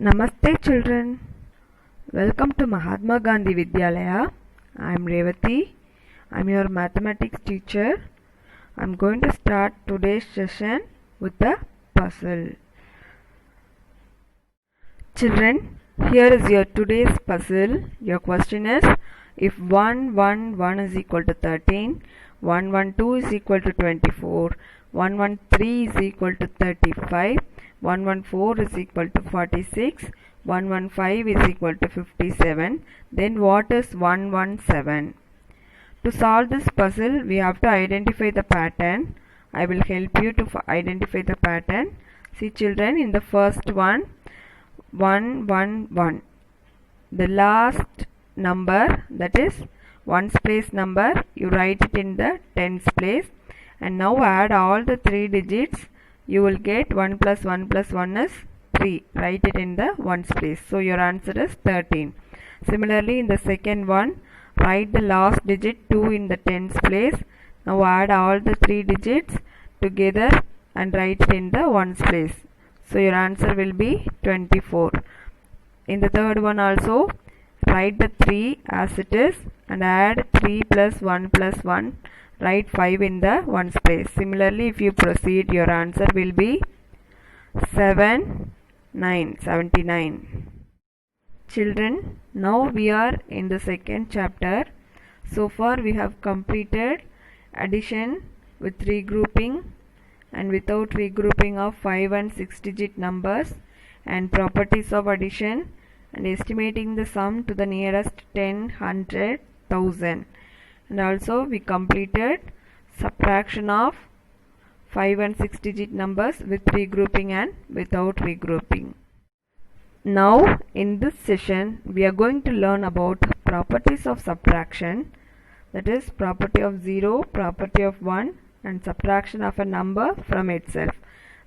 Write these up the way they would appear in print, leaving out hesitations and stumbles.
Namaste children. Welcome to Mahatma Gandhi Vidyalaya. I am Revati. I am your mathematics teacher. I am going to start today's session with a puzzle. Children, here is your today's puzzle. Your question is, if 1, 1, 1 is equal to 13, 1, 1, 2 is equal to 24, 1, 1, 3 is equal to 35, 1, 1, 4 is equal to 46, 1, 1, 5 is equal to 57, then what is 1, 1, 7? To solve this puzzle, we have to identify the pattern. I will help you to identify the pattern. See children, in the first one, 1, 1, 1. The last number, that is ones place number, you write it in the tens place, and now add all the 3 digits. You will get 1 plus 1 plus 1 is 3. Write it in the ones place. So your answer is 13. Similarly, in the second one, write the last digit 2 in the tens place. Now add all the 3 digits together and write it in the ones place. So your answer will be 24. In the third one also, write the 3 as it is and add 3 plus 1 plus 1. Write 5 in the ones place. Similarly, if you proceed, your answer will be 79. Children, now we are in the second chapter. So far we have completed addition with regrouping and without regrouping of 5 and 6 digit numbers, and properties of addition, and estimating the sum to the nearest 10, 100, 1000. And also we completed subtraction of 5 and 6 digit numbers with regrouping and without regrouping. Now in this session we are going to learn about properties of subtraction, that is property of 0, property of 1, and subtraction of a number from itself,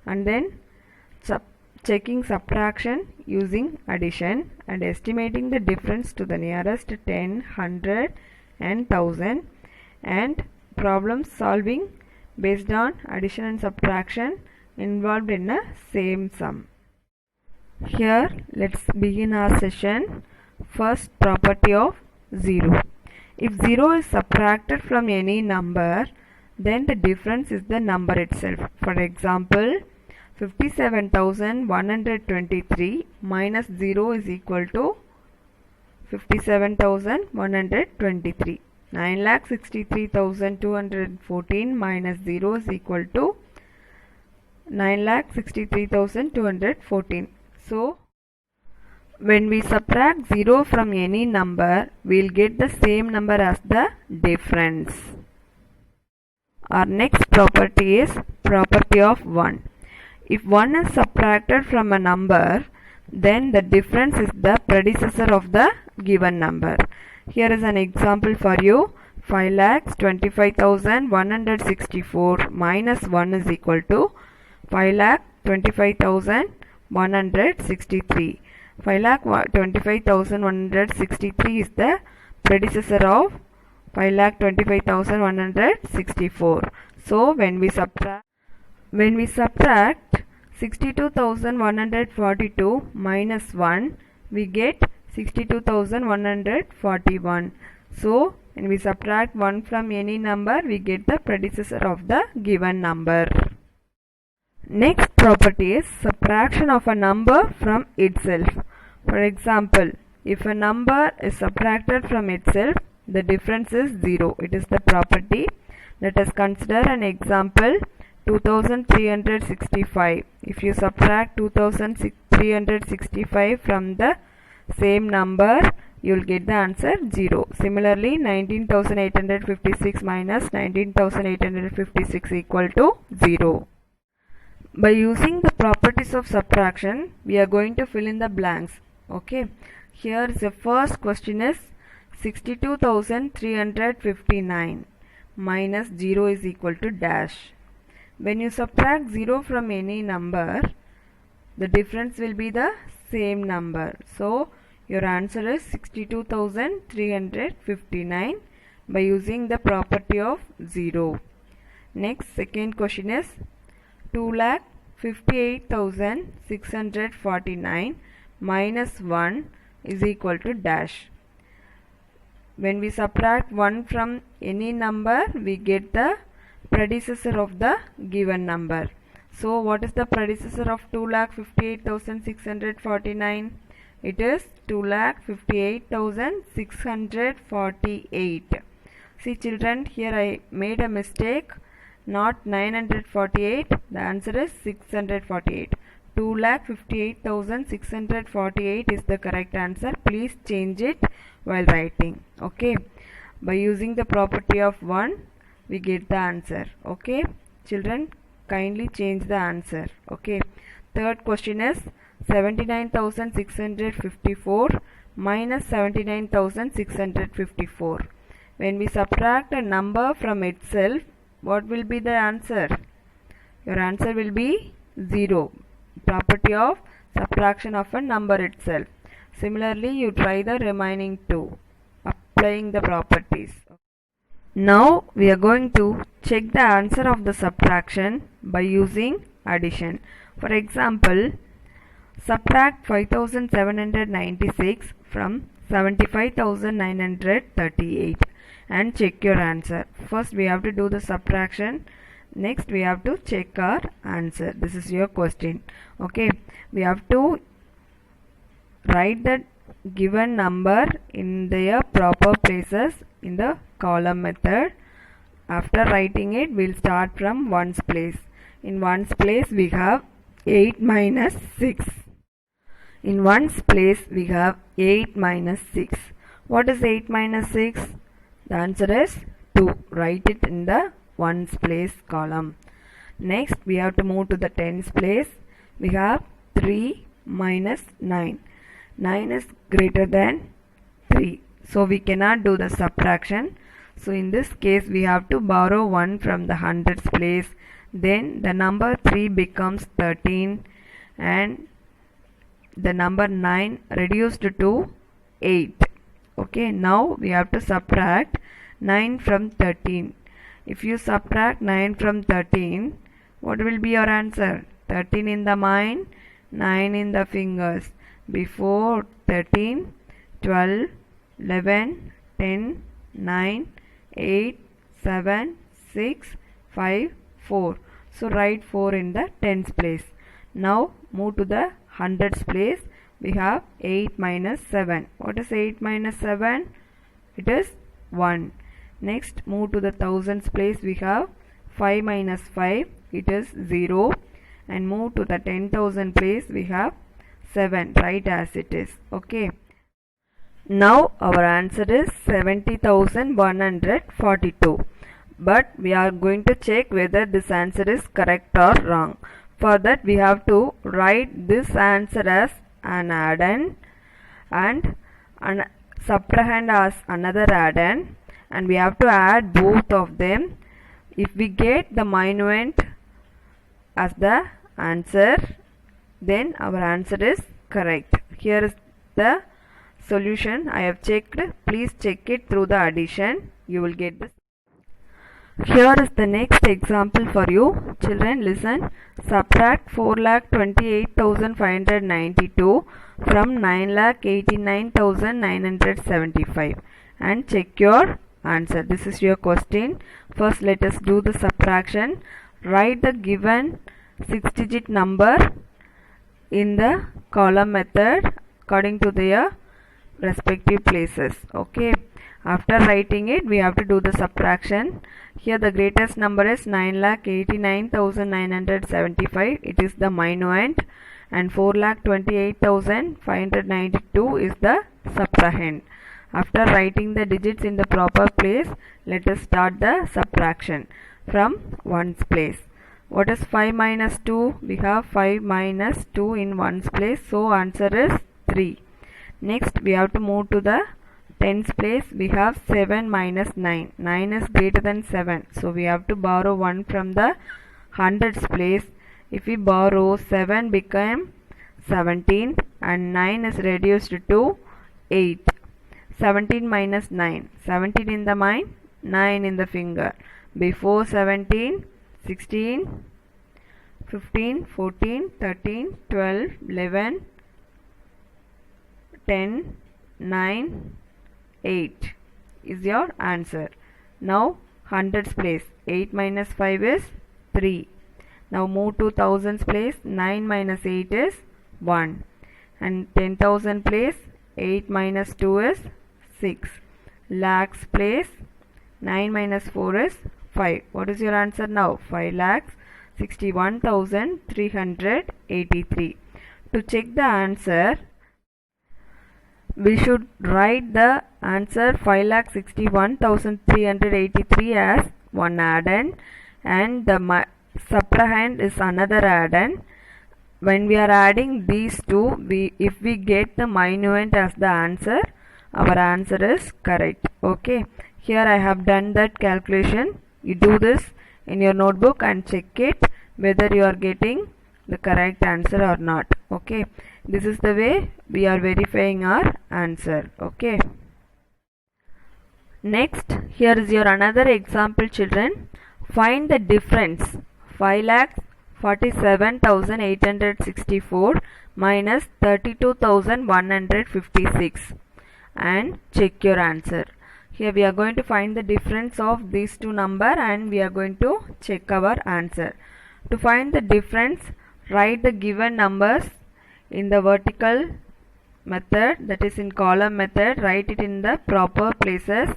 and then checking subtraction using addition and estimating the difference to the nearest 10, 100 and 1000, and problem solving based on addition and subtraction involved in a same sum. Here let's begin our session. First, property of 0. If 0 is subtracted from any number, then the difference is the number itself. For example, 57,123 minus 0 is equal to 57,123. 9,63,214 minus 0 is equal to 9,63,214. So, when we subtract 0 from any number, we will get the same number as the difference. Our next property is property of 1. If 1 is subtracted from a number, then the difference is the predecessor of the given number. Here is an example for you. 5,25,164 minus 1 is equal to 5,25,163. 5,25,163 is the predecessor of 5,25,164. So when we subtract 62,142 minus 1, we get 62,141. So when we subtract 1 from any number, we get the predecessor of the given number. Next property is subtraction of a number from itself. For example, if a number is subtracted from itself, the difference is 0. It is the property. Let us consider an example. 2365. If you subtract 2365 from the same number, you will get the answer 0. Similarly, 19,856 minus 19,856 equal to 0. By using the properties of subtraction, we are going to fill in the blanks. Okay. Here the first question is 62,359 minus 0 is equal to dash. When you subtract 0 from any number, the difference will be the same number. So your answer is 62,359 by using the property of 0. Next, second question is 2,58,649 minus 1 is equal to dash. When we subtract 1 from any number, we get the predecessor of the given number. So what is the predecessor of 2,58,649? It is 2,58,648. See children, here I made a mistake, not 948, the answer is 648. 2,58,648 is the correct answer. Please change it while writing. Okay, by using the property of 1 we get the answer. Okay children, kindly change the answer. Okay, third question is 79,654 minus 79,654. When we subtract a number from itself, what will be the answer? Your answer will be 0. Property of subtraction of a number itself. Similarly, you try the remaining two, applying the properties. Now we are going to check the answer of the subtraction by using addition. For example, subtract 5,796 from 75,938 and check your answer. First we have to do the subtraction, next we have to check our answer. This is your question. Okay, we have to write the given number in their proper places in the column method. After writing it, we'll start from ones place. In ones place we have 8 minus 6. In ones place we have 8 minus 6. What is 8 minus 6? The answer is 2. Write it in the ones place column. Next we have to move to the tens place. We have 3 minus 9. 9 is greater than 3. So we cannot do the subtraction. So in this case we have to borrow 1 from the hundreds place. Then the number 3 becomes 13 and the number 9 reduced to 8. Okay, now we have to subtract 9 from 13. If you subtract 9 from 13, what will be your answer? 13 in the mind, 9 in the fingers. Before 13, 12, 11, 10, 9, 8, 7, 6, 5, 4. So write 4 in the tens place. Now move to the hundreds place. We have 8 minus 7. What is 8 minus 7? It is 1. Next move to the thousands place. We have 5 minus 5. It is 0. And move to the 10,000 place. We have 7. Write as it is. Okay. Now our answer is 70,142. But we are going to check whether this answer is correct or wrong. For that we have to write this answer as an addend and subtrahend as another addend, and we have to add both of them. If we get the minuend as the answer, then our answer is correct. Here is the solution I have checked. Please check it through the addition. You will get this. Here is the next example for you. Children, listen. Subtract 4,28,592 from 9,89,975 and check your answer. This is your question. First let us do the subtraction. Write the given 6-digit number in the column method according to their respective places. Okay. After writing it, we have to do the subtraction. Here the greatest number is 9,89,975. It is the minuend, and 4,28,592 is the subtrahend. After writing the digits in the proper place, let us start the subtraction from ones place. What is 5 minus 2? We have 5 minus 2 in ones place. So answer is 3. Next we have to move to the tens place. We have 7 minus 9. 9 is greater than 7. So we have to borrow 1 from the hundreds place. If we borrow, 7 become 17 and 9 is reduced to 8. 17 minus 9. 17 in the mind, 9 in the finger. Before 17, 16, 15, 14, 13, 12, 11, 10, 9, 8 is your answer. Now hundreds place, 8 minus 5 is 3. Now move to thousands place, 9 minus 8 is 1. And 10,000 place, 8 minus 2 is 6. Lakhs place, 9 minus 4 is 5. What is your answer now? 5,61,383. To check the answer, we should write the answer 5,61,383 as one addend, and the subtrahend is another addend. When we are adding these two, if we get the minuend as the answer, our answer is correct. Okay, here I have done that calculation. You do this in your notebook and check it whether you are getting the correct answer or not. Okay, this is the way we are verifying our answer. Okay, next, here is your another example, children. Find the difference 5,47,864 minus 32,156 and check your answer. Here we are going to find the difference of these two numbers and we are going to check our answer. To find the difference, write the given numbers in the vertical method, that is in column method. Write it in the proper places.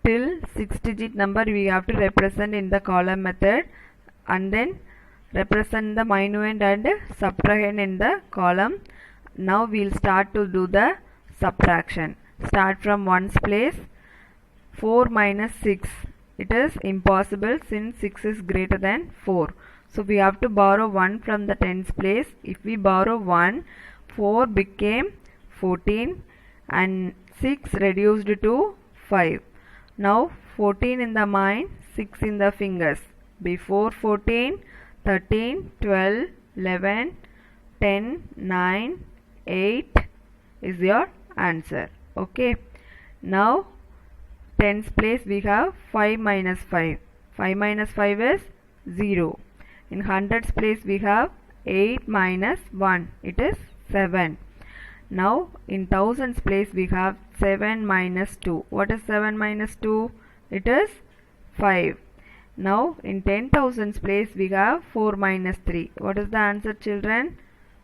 Till 6-digit number we have to represent in the column method, and then represent the minuend and subtrahend in the column. Now we will start to do the subtraction. Start from ones place. 4 minus 6. It is impossible since 6 is greater than 4. So we have to borrow 1 from the tens place. If we borrow 1, 4 became 14 and 6 reduced to 5. Now 14 in the mind, 6 in the fingers. Before 14, 13, 12, 11, 10, 9, 8 is your answer. Okay. Now tens place we have 5 minus 5. 5 minus 5 is 0. In hundreds place we have 8 minus 1. It is 7. Now in thousands place we have 7 minus 2. What is 7 minus 2? It is 5. Now in 10,000s place we have 4 minus 3. What is the answer, children?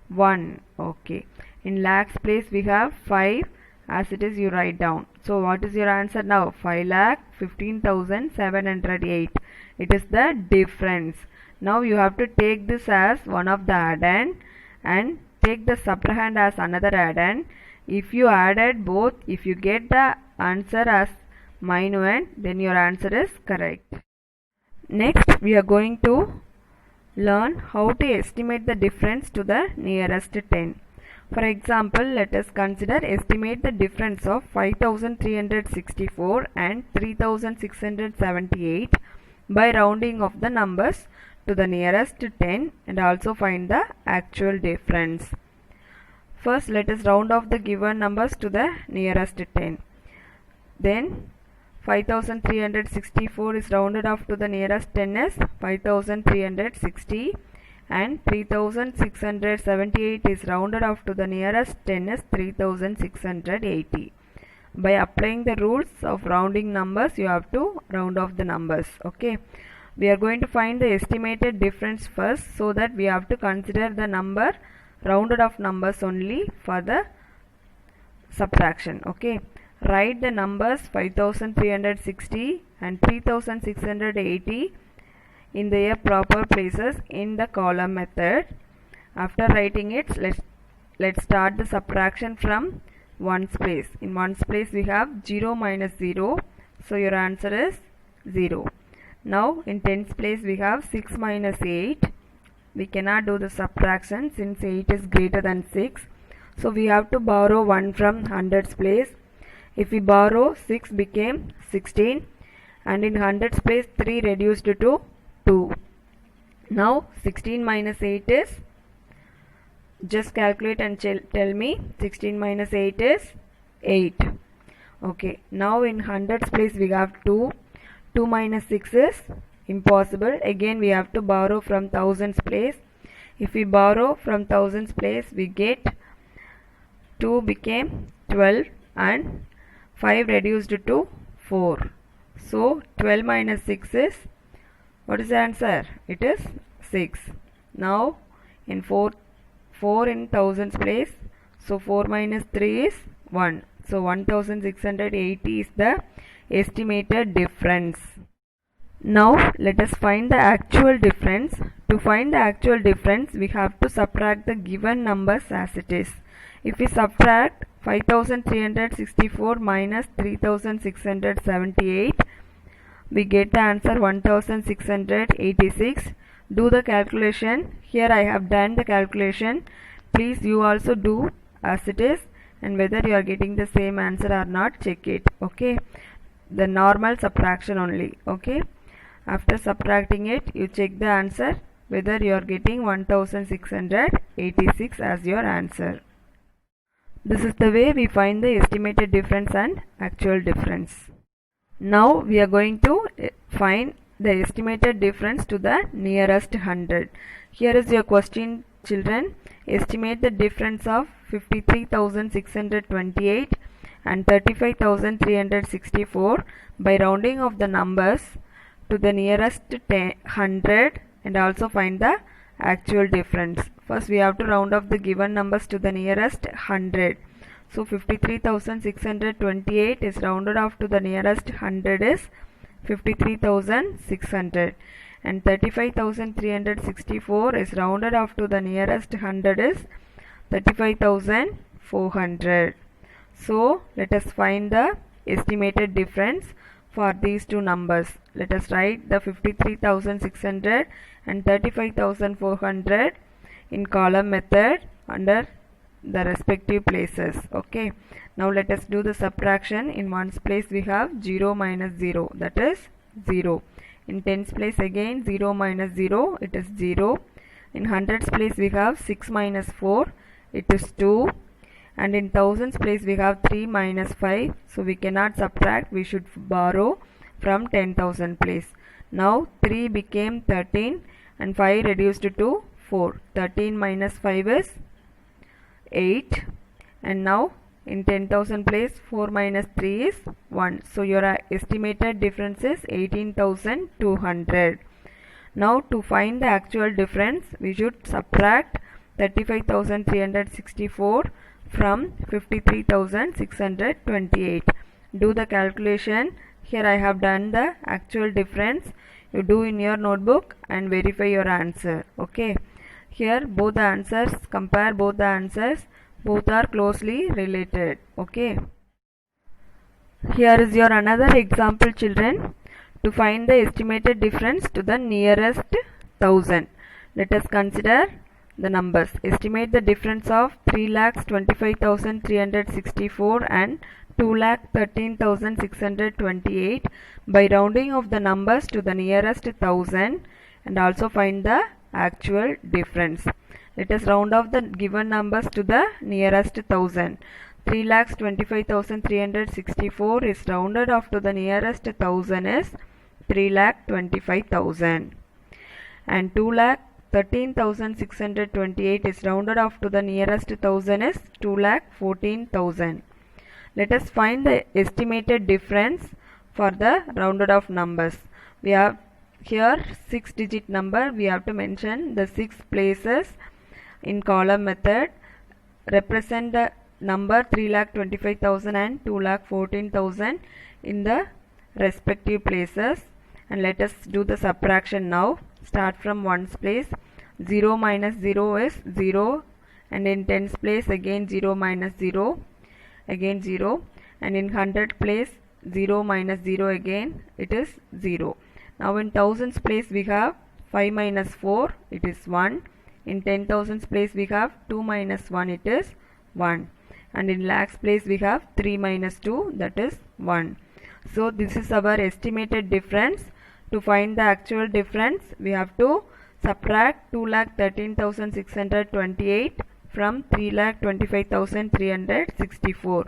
1. Okay. In lakhs place we have 5. As it is, you write down. So what is your answer now? 5,15,708. It is the difference. Now you have to take this as one of the addend and take the subtrahend as another addend. If you added both, if you get the answer as minuend, then your answer is correct. Next, we are going to learn how to estimate the difference to the nearest 10. For example, let us consider estimate the difference of 5,364 and 3,678 by rounding of the numbers to the nearest 10 and also find the actual difference. First, let us round off the given numbers to the nearest 10. Then 5,364 is rounded off to the nearest 10 as 5,360. And 3,678 is rounded off to the nearest 10 is 3,680. By applying the rules of rounding numbers, you have to round off the numbers. Okay. We are going to find the estimated difference first, so that we have to consider the number rounded off numbers only for the subtraction. Okay. Write the numbers 5,360 and 3,680 in their proper places in the column method. After writing it, let's start the subtraction from ones place. In ones place we have 0 minus 0, so your answer is 0. Now in tens place we have 6 minus 8. We cannot do the subtraction since 8 is greater than 6, so we have to borrow 1 from hundreds place. If we borrow, 6 became 16, and in hundreds place 3 reduced to 2. Now 16 minus 8 is, just calculate and tell me. 16 minus 8 is 8. Okay. Now in hundreds place we have 2. 2 minus 6 is impossible. Again we have to borrow from thousands place. If we borrow from thousands place, we get 2 became 12 and 5 reduced to 4. So 12 minus 6 is, what is the answer? It is 6. Now in 4 in thousands place, so 4 minus 3 is 1. So 1680 is the estimated difference. Now let us find the actual difference. To find the actual difference, we have to subtract the given numbers as it is. If we subtract 5364 minus 3678, we get the answer 1686. Do the calculation. Here I have done the calculation. Please you also do as it is, and whether you are getting the same answer or not, check it. Okay, the normal subtraction only. Okay, after subtracting it, you check the answer whether you are getting 1686 as your answer. This is the way we find the estimated difference and actual difference. Now we are going to find the estimated difference to the nearest 100. Here is your question, children. Estimate the difference of 53,628 and 35,364 by rounding of the numbers to the nearest 100 and also find the actual difference. First we have to round off the given numbers to the nearest 100. So 53,628 is rounded off to the nearest 100 is 53,600, and 35,364 is rounded off to the nearest 100 is 35,400. So let us find the estimated difference for these two numbers. Let us write the 53,600 and 35,400 in column method under the respective places. Okay, now let us do the subtraction. In ones place we have 0 minus 0, that is 0. In tens place again 0 minus 0, it is 0. In hundreds place we have 6 minus 4, it is 2. And in thousands place we have 3 minus 5, so we cannot subtract, we should borrow from 10,000 place. Now 3 became 13 and 5 reduced to 4. 13 minus 5 is 8, and now in 10,000 place 4 minus 3 is 1. So your estimated difference is 18,200. Now to find the actual difference, we should subtract 35,364 from 53,628. Do the calculation. Here I have done the actual difference. You do in your notebook and verify your answer. Okay. Here both the answers, compare both the answers, both are closely related. Okay. Here is your another example, children. To find the estimated difference to the nearest 1000. Let us consider the numbers. Estimate the difference of 3,25,364 and 2,13,628 by rounding of the numbers to the nearest 1000 and also find the actual difference. Let us round off the given numbers to the nearest 1000. 3,25,364 is rounded off to the nearest 1000 is 3,25,000, and 2,13,628 is rounded off to the nearest 1000 is 2,14,000. Let us find the estimated difference for the rounded off numbers. We have here 6-digit number. We have to mention the 6 places in column method. Represent the number 3,25,000 and 2,14,000 in the respective places, and let us do the subtraction now. Start from ones place. 0 minus 0 is 0, and in tens place again 0 minus 0, again 0, and in hundred place 0 minus 0 again it is 0. Now in thousands place we have 5 minus 4, it is 1. In 10,000s place we have 2 minus 1, it is 1. And in lakhs place we have 3 minus 2, that is 1. So this is our estimated difference. To find the actual difference, we have to subtract 2,13,628 from 3,25,364.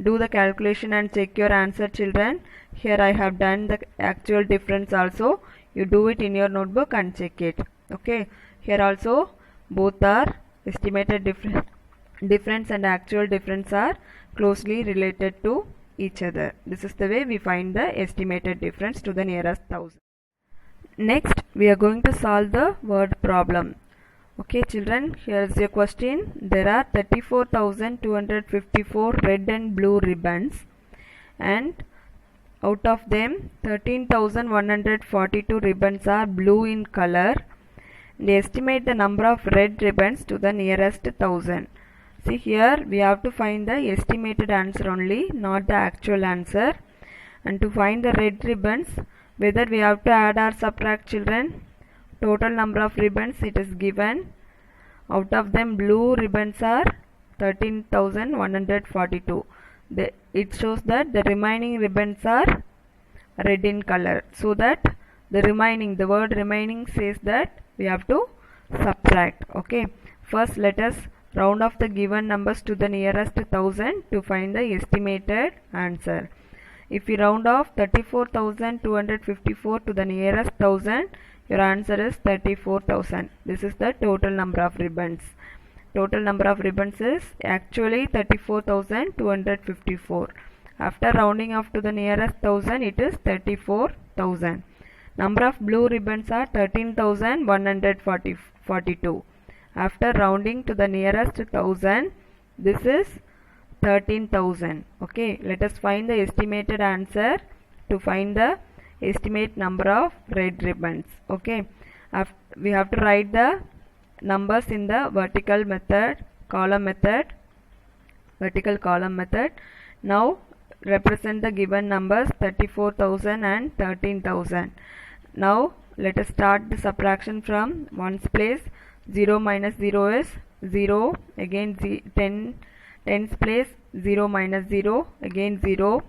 Do the calculation and check your answer, children. Here I have done the actual difference also. You do it in your notebook and check it. Okay. Here also both are estimated difference and actual difference are closely related to each other. This is the way we find the estimated difference to the nearest 1000. Next, we are going to solve the word problem. Okay children, here is your question. There are 34,254 red and blue ribbons, and out of them 13,142 ribbons are blue in color. And estimate the number of red ribbons to the nearest 1000. See, here we have to find the estimated answer only, not the actual answer. And to find the red ribbons, whether we have to add or subtract, children? Total number of ribbons it is given. Out of them blue ribbons are 13,142. It shows that the remaining ribbons are red in color. So that the word remaining says that we have to subtract. Okay. First let us round off the given numbers to the nearest 1000 to find the estimated answer. If we round off 34,254 to the nearest 1000, your answer is 34,000. This is the total number of ribbons. Total number of ribbons is actually 34,254. After rounding off to the nearest 1000, it is 34,000. Number of blue ribbons are 13,142. After rounding to the nearest 1000, this is 13,000. Okay, let us find the estimated answer to find the estimate number of red ribbons. Okay, we have to write the numbers in the vertical column method. Now represent the given numbers 34,000 and 13,000. Now let us start the subtraction from ones place. 0 minus 0 is 0. Again 10's place 0 minus 0, again 0.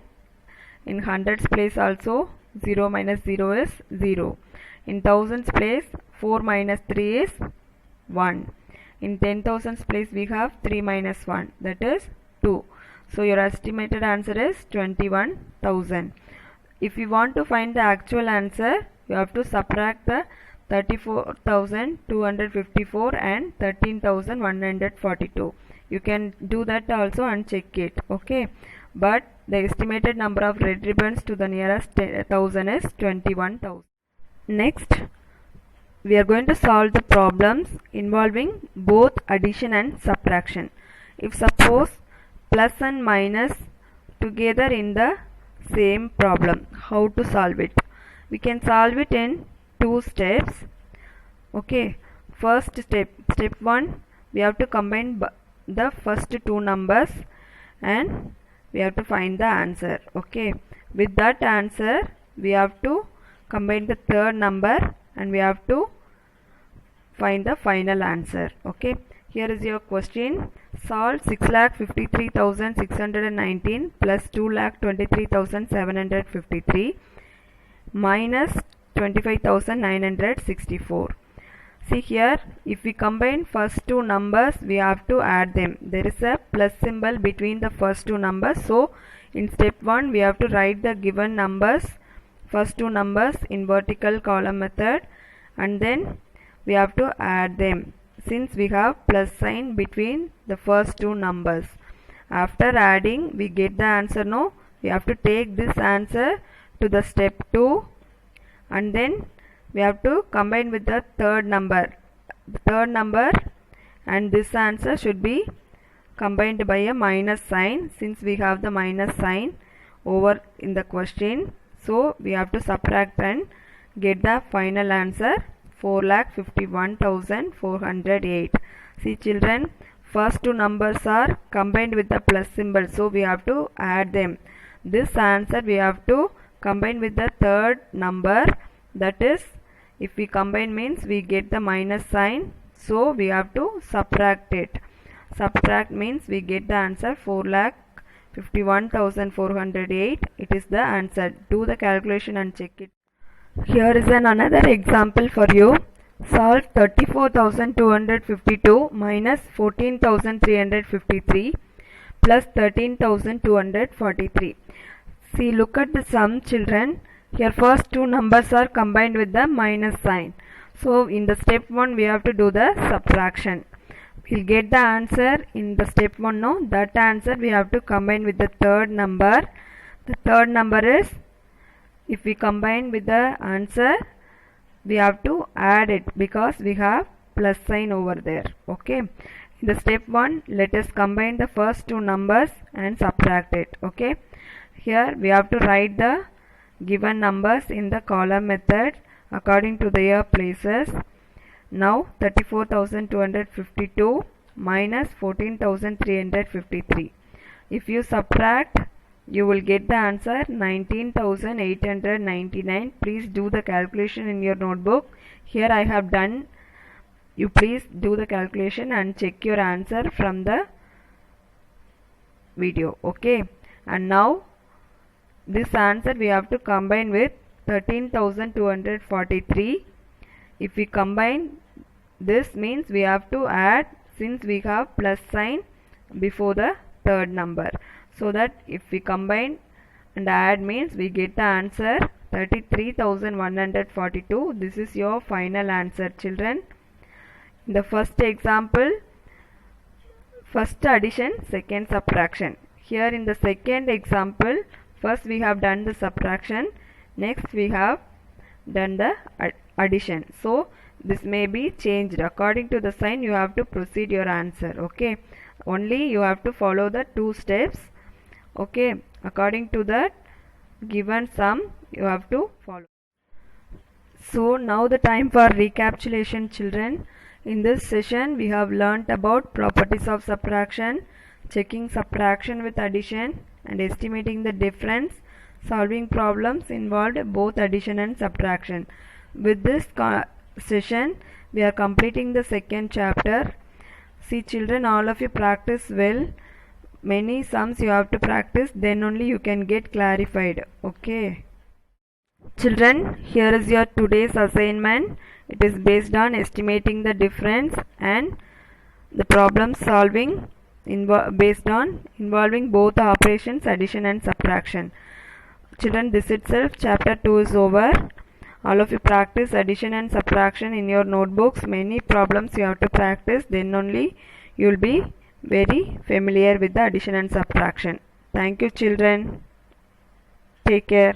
In hundreds place also 0 minus 0 is 0. In thousands place 4 minus 3 is 1. In 10,000's place we have 3 minus 1, that is 2. So your estimated answer is 21,000. If you want to find the actual answer, you have to subtract the 34,254 and 13,142. You can do that also and check it. Okay, but the estimated number of red ribbons to the nearest 1000 is 21,000. Next, we are going to solve the problems involving both addition and subtraction. If suppose plus and minus together in the same problem, how to solve it? We can solve it in two steps. Okay, first step 1, we have to combine the first two numbers and we have to find the answer. Okay, with that answer we have to combine the third number and we have to find the final answer. Okay, here is your question. Solve 6,53,619 plus 2,23,753 minus 25,964. See here, if we combine first two numbers, we have to add them. There is a plus symbol between the first two numbers. So in step 1 we have to write the given numbers, first two numbers in vertical column method, and then we have to add them since we have plus sign between the first two numbers. After adding we get the answer. No, we have to take this answer to the step 2 and then we have to combine with the third number. The third number and this answer should be combined by a minus sign since we have the minus sign over in the question. So we have to subtract and get the final answer 4,51,408. See children, first two numbers are combined with the plus symbol, so we have to add them. This answer we have to combine with the third number, that is if we combine means we get the minus sign, so we have to subtract it. Subtract means we get the answer 4,51,408. It is the answer. Do the calculation and check it. Here is another example for you. Solve 34,252 minus 14,353 plus 13,243. See, look at the sum children. Here first two numbers are combined with the minus sign. So in the step 1 we have to do the subtraction. we'll get the answer in the step 1. No, that answer we have to combine with the third number. The third number is, if we combine with the answer, we have to add it because we have plus sign over there. Okay, in the step 1, let us combine the first two numbers and subtract it. Okay, here we have to write the given numbers in the column method according to their places. Now 34,252 minus 14,353. If you subtract, you will get the answer 19,899. Please do the calculation in your notebook. Here I have done. You please do the calculation and check your answer from the video. Okay, and now this answer we have to combine with 13,243. If we combine, this means we have to add, since we have plus sign before the third number, so that if we combine and add means we get the answer 33,142. This is your final answer, children. In the first example, first addition, second subtraction. Here in the second example, first we have done the subtraction, next we have done the addition. So this may be changed according to the sign. You have to proceed your answer. Okay, only you have to follow the two steps. Okay, according to the given sum you have to follow. So now the time for recapitulation, children. In this session we have learnt about properties of subtraction, checking subtraction with addition, and estimating the difference, solving problems involved both addition and subtraction. With this session we are completing the second chapter. See children, all of you practice well. Many sums you have to practice, then only you can get clarified. Okay children, here is your today's assignment. It is based on estimating the difference and the problem solving based on involving both the operations addition and subtraction. Children, this itself chapter 2 is over. All of you practice addition and subtraction in your notebooks. Many problems you have to practice, then only you will be very familiar with the addition and subtraction. Thank you children. Take care.